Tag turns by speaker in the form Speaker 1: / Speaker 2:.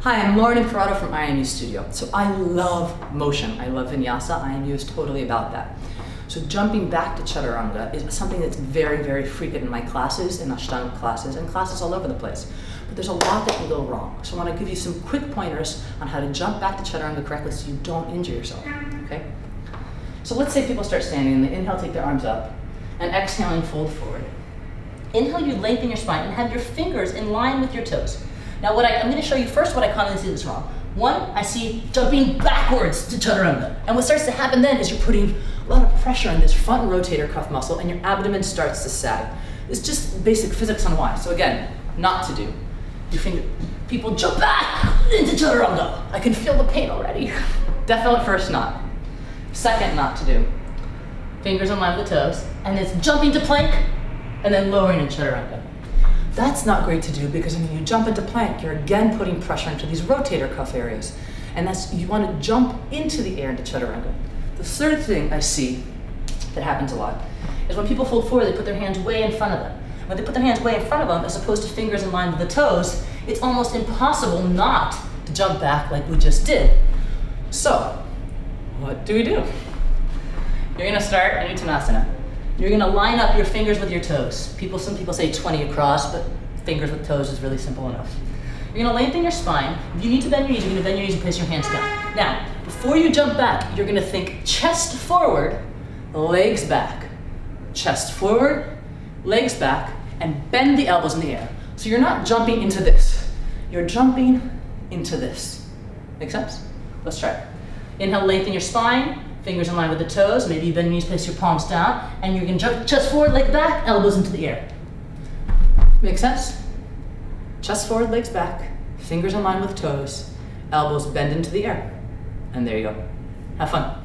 Speaker 1: Hi, I'm Lauren and Corrado from I.AM.YOU Studio. So I love motion. I love vinyasa. I.AM.YOU is totally about that. So jumping back to Chaturanga is something that's very, very frequent in my classes, in Ashtanga classes, and classes all over the place. But there's a lot that can go wrong. So I want to give you some quick pointers on how to jump back to Chaturanga correctly so you don't injure yourself, okay? So let's say people start standing and they inhale, take their arms up, and exhaling, fold forward. Inhale, you lengthen your spine and have your fingers in line with your toes. Now I'm going to show you first what I commonly see that's wrong. One, I see jumping backwards to Chaturanga. And what starts to happen then is you're putting a lot of pressure on this front rotator cuff muscle and your abdomen starts to sag. It's just basic physics on why. So again, not to do. People jump back into Chaturanga. I can feel the pain already. Definitely first not. Second not to do. Fingers in line with the toes, and it's jumping to plank, and then lowering in Chaturanga. That's not great to do because when you jump into plank, you're again putting pressure into these rotator cuff areas. And you want to jump into the air into Chaturanga. The third thing I see that happens a lot is when people fold forward, they put their hands way in front of them. When they put their hands way in front of them, as opposed to fingers in line with the toes, it's almost impossible not to jump back like we just did. So, what do? You're gonna start a Uttanasana. You're gonna line up your fingers with your toes. Some people say 20 across, but fingers with toes is really simple enough. You're gonna lengthen your spine. If you need to bend your knees, you're gonna bend your knees and place your hands down. Now, before you jump back, you're gonna think chest forward, legs back. Chest forward, legs back, and bend the elbows in the air. So you're not jumping into this. You're jumping into this. Make sense? Let's try it. Inhale, lengthen your spine. Fingers in line with the toes, maybe you bend your knees, place your palms down, and you're gonna jump chest forward, leg back, elbows into the air. Make sense? Chest forward, legs back, fingers in line with toes, elbows bend into the air. And there you go. Have fun.